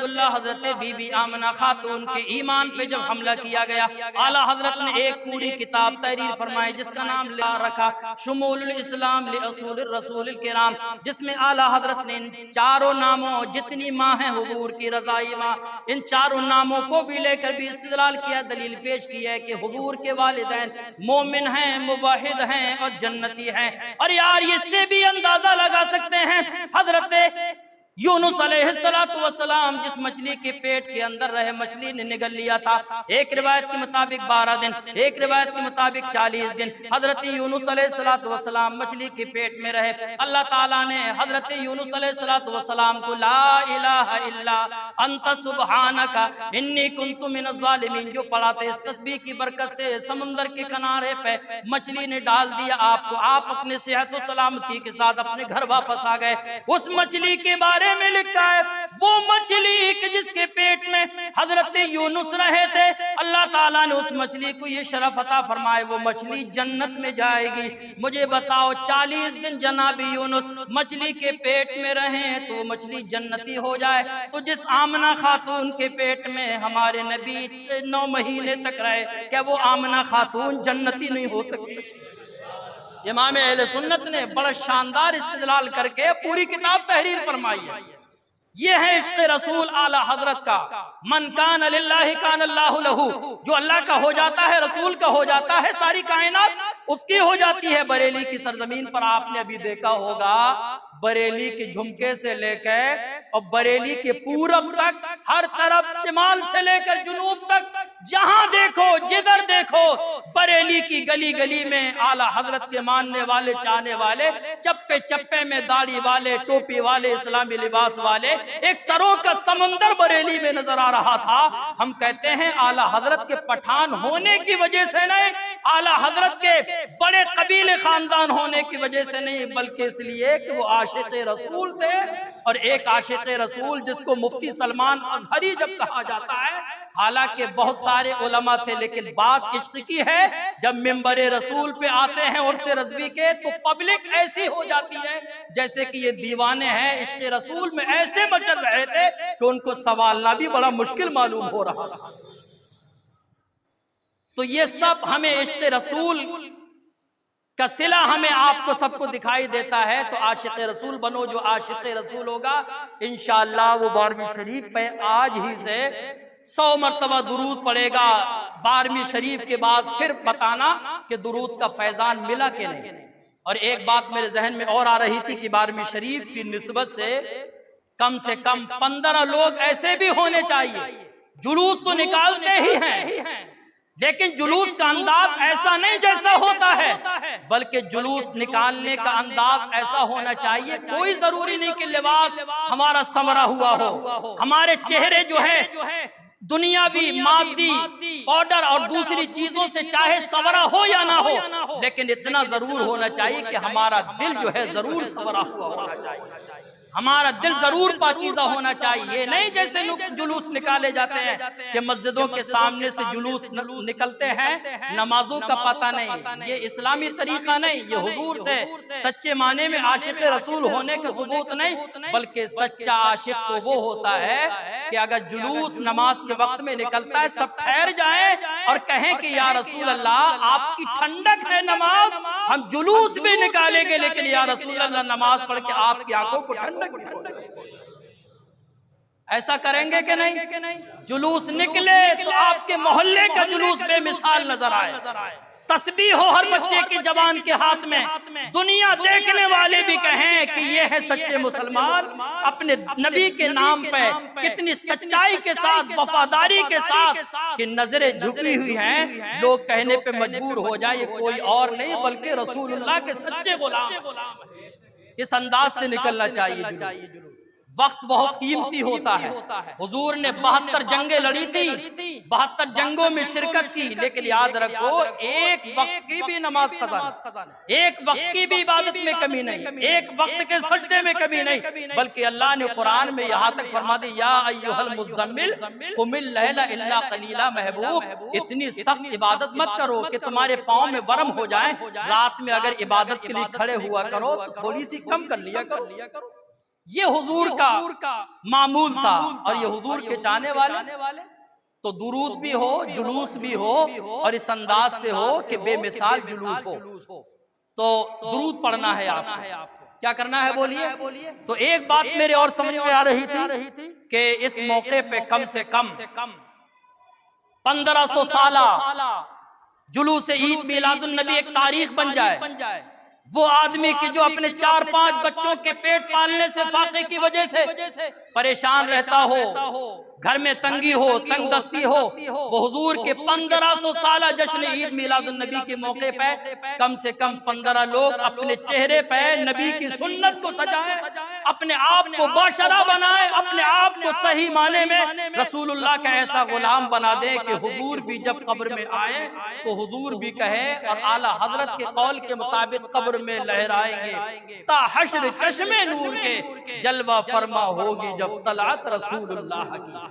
عبداللہ حضرت be be Amna خاتون کے ایمان پہ جب حملہ کیا گیا، اعلیٰ حضرت نے ایک پوری کتاب تحریر فرمائی جس کا نام رکھا شمول الاسلام لاصول الرسول الکرام، جس میں اعلیٰ حضرت نے ان چاروں ناموں، جتنی ماں ہیں حضور کی رضائی ماں، ان چاروں ناموں کو بھی لے کر بھی استدلال کیا، دلیل پیش کی ہے کہ حضور کے والدین مومن ہیں، موحد ہیں اور جنتی ہیں۔ اور یار اس سے بھی اندازہ لگا سکتے ہیں حضرت یونس علیہ السلام جس مچھلی کے پیٹ کے اندر رہے، مچھلی نے نگل لیا تھا، ایک روایت کے مطابق 12 دن، ایک روایت کے مطابق 40 دن حضرت یونس علیہ السلام مچھلی کے پیٹ میں رہے۔ اللہ تعالیٰ نے حضرت یونس علیہ السلام کو لا الہ الا انت سبحانک انی کنت من الظالمین جو پڑھا تھا، اس تسبیح کی برکت سے سمندر کے کنارے پہ مچھلی نے ڈال دیا آپ کو، آپ اپنے صحت و سلامتی کے ساتھ اپنے گھر واپس آ گئے۔ اس مچھلی کے بارے میں لکھا ہے وہ مچھلی کہ جس کے پیٹ میں حضرت یونس رہے تھے، اللہ تعالیٰ نے اس مچھلی کو یہ شرف عطا فرمائے وہ مچھلی جنت میں جائے گی۔ مجھے بتاؤ 40 دن جناب یونس مچھلی کے پیٹ میں رہیں تو مچھلی جنتی ہو جائے، تو جس آمنہ خاتون کے پیٹ میں ہمارے نبی 9 مہینے تک رہے، کیا وہ آمنہ خاتون جنتی نہیں ہو سکتی؟ امام اہل سنت نے بڑا شاندار استدلال کر کے پوری کتاب تحریر فرمائی ہے۔ یہ ہے عشق رسول اعلیٰ حضرت کا، من کان للہ کان اللہ لہ، جو اللہ کا ہو جاتا ہے، رسول کا ہو جاتا ہے، ساری کائنات اس کی ہو جاتی ہے۔ بریلی کی سرزمین پر آپ نے ابھی دیکھا ہوگا، بریلی کے جھمکے سے لے کے اور بریلی کے پورب تک، ہر طرف شمال سے لے کر جنوب تک، جہاں دیکھو جدھر دیکھو بریلی کی گلی گلی میں اعلیٰ حضرت کے ماننے والے، چاہنے والے، چپے چپے میں داڑھی والے، ٹوپی والے، اسلامی لباس والے، ایک سروں کا سمندر بریلی میں نظر آ رہا تھا۔ ہم کہتے ہیں اعلیٰ حضرت کے پٹھان ہونے کی وجہ سے نہیں، اعلیٰ حضرت کے بڑے قبیلے خاندان ہونے کی وجہ سے نہیں، بلکہ اس لیے کہ وہ عاشق رسول تھے، اور ایک عاشق رسول جس کو مفتی سلمان ازہری جب کہا جاتا ہے، حالانکہ بہت سارے علماء تھے لیکن بات عشق کی ہے، جب منبر رسول پہ آتے ہیں عرس رضوی کے تو پبلک ایسی ہو جاتی ہے جیسے کہ یہ دیوانے ہیں، عشق رسول میں ایسے مچل رہے تھے کہ ان کو سنبھالنا بھی بڑا مشکل معلوم ہو رہا تھا۔ تو یہ سب ہمیں عشق رسول کا صلہ ہمیں آپ کو سب کو دکھائی دیتا ہے، تو عاشق رسول بنو۔ جو عاشق رسول ہوگا انشاءاللہ وہ 12ویں شریف پہ آج ہی سے 100 مرتبہ درود پڑے گا۔ 12ویں شریف کے بعد پھر بتانا کہ درود کا فیضان ملا کہ نہیں۔ اور ایک بات میرے ذہن میں اور آ رہی تھی کہ 12ویں شریف کی نسبت سے کم 15 لوگ ایسے بھی ہونے چاہیے۔ جلوس تو نکالتے ہی ہیں لیکن جلوس کا انداز ایسا نہیں جیسا ہوتا ہے، بلکہ جلوس نکالنے کا انداز ایسا ہونا چاہیے، کوئی ضروری نہیں کہ لباس ہمارا سنورا ہوا ہو، ہمارے چہرے جو ہے دنیاوی مادی پاؤڈر اور دوسری چیزوں سے چاہے سنورا ہو یا نہ ہو، لیکن اتنا ضرور ہونا چاہیے کہ ہمارا دل جو ہے ضرور سنورا ہوا ہونا چاہیے، ہمارا دل ضرور پاکیزہ ہونا چاہیے۔ نہیں جیسے جلوس نکالے جاتے ہیں کہ مسجدوں کے سامنے سے جلوس نکلتے ہیں، نمازوں کا پتہ نہیں، یہ اسلامی طریقہ نہیں، یہ حضور سے سچے معنی میں عاشق رسول ہونے کا ثبوت نہیں، بلکہ سچا عاشق تو وہ ہوتا ہے کہ اگر جلوس نماز کے وقت میں نکلتا ہے سب ٹھہر جائیں اور کہیں کہ یا رسول اللہ آپ کی ٹھنڈک ہے نماز، ہم جلوس بھی نکالیں گے لیکن یا رسول اللہ نماز پڑھ کے آپ کی آنکھوں کو ٹھنڈک۔ ایسا کریں گے کہ نہیں؟ جلوس نکلے تو آپ کے محلے کا جلوس بے مثال نظر آئے، تسبیح ہو ہر بچے کی جوان کے ہاتھ میں، دنیا دیکھنے والے بھی کہیں کہ یہ ہے سچے مسلمان، اپنے نبی کے نام پہ کتنی سچائی کے ساتھ، وفاداری کے ساتھ کہ نظریں جھکی ہوئی ہیں، لوگ کہنے پہ مجبور ہو جائے یہ کوئی اور نہیں بلکہ رسول اللہ کے سچے غلام۔ اس انداز سے نکلنا چاہیے۔ وقت بہت قیمتی ہوتا ہے، حضور نے 72 جنگیں لڑی تھی، 72 جنگوں میں شرکت کی، لیکن یاد رکھو ایک وقت کی بھی نماز قضا نہیں، ایک وقت کی بھی عبادت میں کمی نہیں، ایک وقت کے سجدے میں کمی نہیں، بلکہ اللہ نے قرآن میں یہاں تک فرما دی یا ایھا المزمل قم اللیل الا قلیلا، محبوب اتنی سخت عبادت مت کرو کہ تمہارے پاؤں میں ورم ہو جائیں، رات میں اگر عبادت کے لیے کھڑے ہوا کرو تو تھوڑی سی کم کر لیا کرو۔ یہ حضور کا معمول تھا، اور یہ حضور کے چاہنے والے تو درود بھی ہو، جلوس بھی ہو، اور اس انداز سے ہو کہ بے مثال جلوس ہو، تو درود پڑھنا ہے آپ کو۔ کیا کرنا ہے بولیے؟ تو ایک بات میرے اور سمجھ میں آ رہی تھی کہ اس موقع پہ کم سے کم 1500 سالہ جلوس عید میلاد النبی ایک تاریخ بن جائے۔ وہ آدمی کی جو اپنے 4-5 بچوں کے پیٹ پالنے سے فاقے کی وجہ سے پریشان رہتا ہو، گھر میں تنگی ہو، تنگ دستی ہو، وہ حضور کے 1500 سالہ جشن عید میلاد النبی کے موقع پہ کم سے کم 15 لوگ اپنے چہرے پہ نبی کی سنت کو سجائیں، اپنے آپ کو باشرہ بنائیں، اپنے آپ کو صحیح معنی میں رسول اللہ کا ایسا غلام بنا دیں کہ حضور بھی جب قبر میں آئے تو حضور بھی کہے، اور اعلیٰ حضرت کے قول کے مطابق قبر میں لہرائیں گے تا حشر چشمے نور کے، جلوہ فرما ہوگی جب طلعت رسول اللہ کی۔